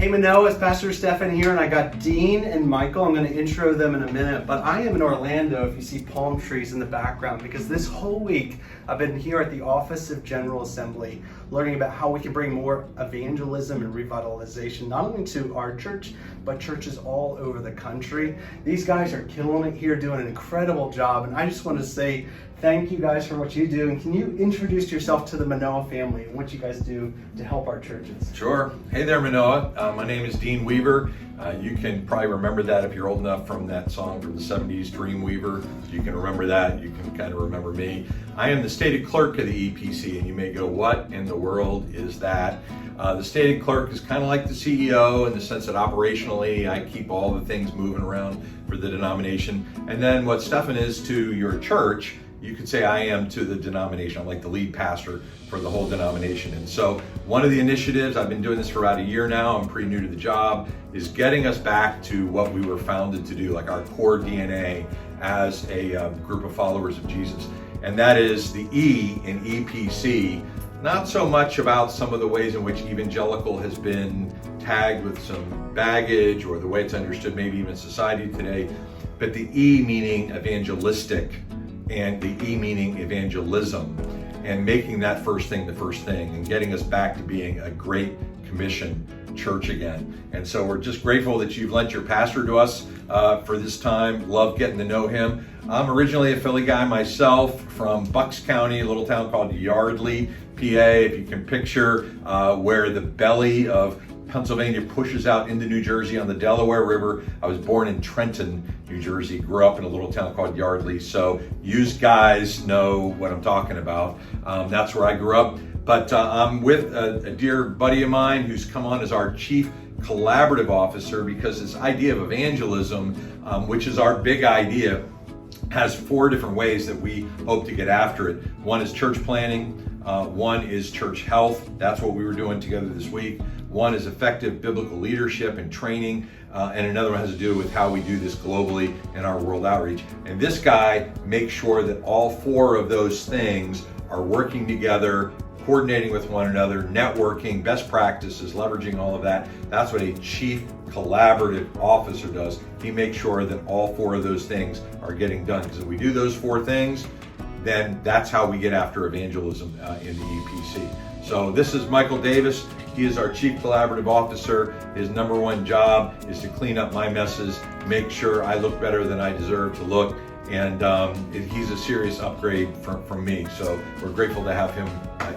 Manoa, it's Pastor Stefan here, and I got Dean and Michael. I'm going to intro them in a minute, but I am in Orlando, if you see palm trees in the background, because this whole week I've been here at the Office of General Assembly learning about how we can bring more evangelism and revitalization, not only to our church, but churches all over the country. These guys are killing it here, doing an incredible job, and I just want to say thank you guys for what you do. And can you introduce yourself to the Manoa family and what you guys do to help our churches? Sure. Hey there, Manoa. My name is Dean Weaver. You can probably remember that if you're old enough from that song from the 70s, Dream Weaver. You can remember that. You can kind of remember me. I am the stated clerk of the EPC, and you may go, what in the world is that? The stated clerk is kind of like the CEO in the sense that operationally I keep all the things moving around for the denomination. And then what Stefan is to your church, you could say I am to the denomination. I'm like the lead pastor for the whole denomination. And so one of the initiatives, I've been doing this for about a year now, I'm pretty new to the job, is getting us back to what we were founded to do, like our core DNA as a group of followers of Jesus. And that is the E in EPC, not so much about some of the ways in which evangelical has been tagged with some baggage or the way it's understood maybe even in society today, but the E meaning evangelistic, and the E meaning evangelism, and making that first thing the first thing, and getting us back to being a Great Commission church again. And so we're just grateful that you've lent your pastor to us for this time. Love getting to know him. I'm originally a Philly guy myself from Bucks County, a little town called Yardley, PA. If you can picture where the belly of Pennsylvania pushes out into New Jersey on the Delaware River. I was born in Trenton, New Jersey, grew up in a little town called Yardley. So you guys know what I'm talking about. That's where I grew up. But I'm with a dear buddy of mine who's come on as our chief collaborative officer, because this idea of evangelism, which is our big idea, has 4 different ways that we hope to get after it. One is church planning. One is church health. That's what we were doing together this week. One is effective biblical leadership and training, and another one has to do with how we do this globally in our world outreach. And this guy makes sure that all 4 of those things are working together, coordinating with one another, networking, best practices, leveraging all of that. That's what a chief collaborative officer does. He makes sure that all 4 of those things are getting done. Because if we do those 4 things, then that's how we get after evangelism in the EPC. So this is Michael Davis. He is our Chief Collaborative Officer. His number 1 job is to clean up my messes, make sure I look better than I deserve to look, and he's a serious upgrade from me. So we're grateful to have him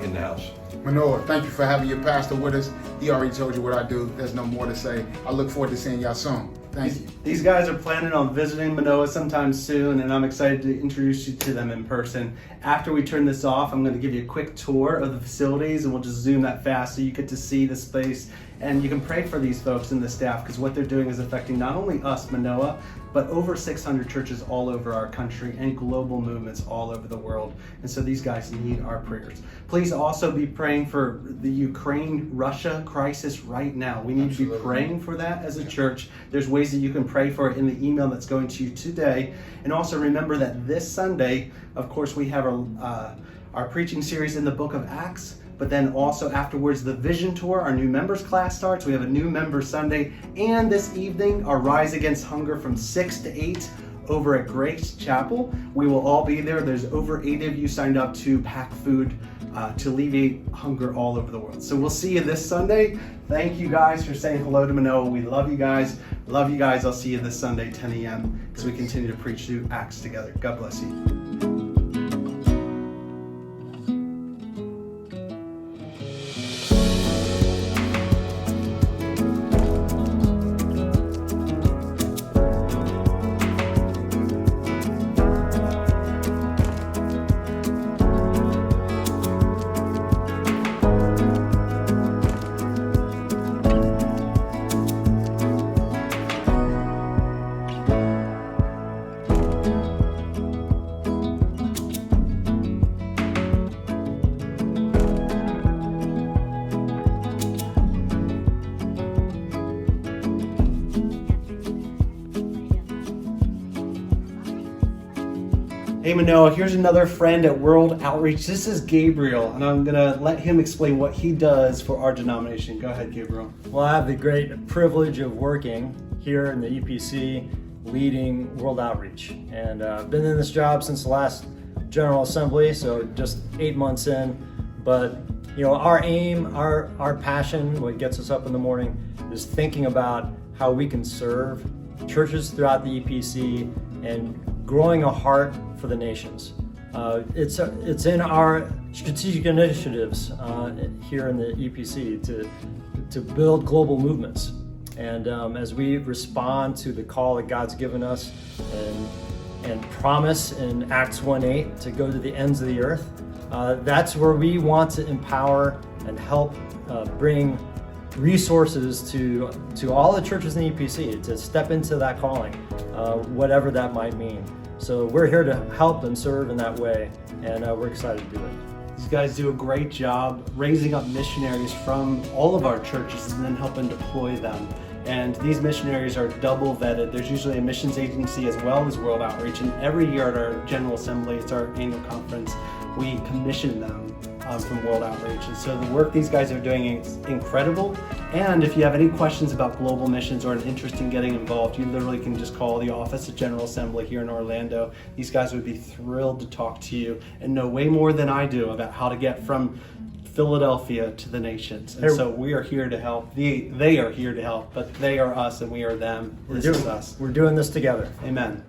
in the house. Manoa, thank you for having your pastor with us. He already told you what I do. There's no more to say. I look forward to seeing y'all soon. Thank you. These guys are planning on visiting Manoa sometime soon, and I'm excited to introduce you to them in person. After we turn this off, I'm going to give you a quick tour of the facilities, and we'll just zoom that fast so you get to see the space. And you can pray for these folks and the staff, because what they're doing is affecting not only us, Manoa, but over 600 churches all over our country and global movements all over the world. And so these guys need our prayers. Please also be praying for the Ukraine-Russia crisis right now. We need to be praying for that as a church. There's ways that you can pray for it in the email that's going to you today. And also remember that this Sunday, of course, we have our preaching series in the book of Acts. But then also afterwards, the Vision Tour, our new members class starts. We have a new member Sunday. And this evening, our Rise Against Hunger from 6 to 8 over at Grace Chapel. We will all be there. There's over 8 of you signed up to pack food to alleviate hunger all over the world. So we'll see you this Sunday. Thank you guys for saying hello to Manoa. We love you guys. Love you guys. I'll see you this Sunday, 10 a.m. as we continue to preach through Acts together. God bless you. Hey Manoa, here's another friend at World Outreach. This is Gabriel, and I'm gonna let him explain what he does for our denomination. Go ahead, Gabriel. Well, I have the great privilege of working here in the EPC, leading World Outreach. And I've been in this job since the last General Assembly, so just 8 months in. But you know, our aim, our passion, what gets us up in the morning, is thinking about how we can serve churches throughout the EPC and growing a heart for the nations. It's in our strategic initiatives here in the EPC to build global movements. And as we respond to the call that God's given us and promise in Acts 1:8 to go to the ends of the earth, that's where we want to empower and help bring resources to all the churches in the EPC to step into that calling, whatever that might mean. So we're here to help and serve in that way, and we're excited to do it. These guys do a great job raising up missionaries from all of our churches and then helping deploy them. And these missionaries are double vetted. There's usually a missions agency as well as World Outreach, and every year at our General Assembly, it's our annual conference, we commission them from World Outreach. And so the work these guys are doing is incredible. And if you have any questions about global missions or an interest in getting involved, you literally can just call the office at General Assembly here in Orlando. These guys would be thrilled to talk to you and know way more than I do about how to get from Philadelphia to the nations. And so we are here to help. They are here to help, but they are us and we are them. This is us. We're doing this together. Amen.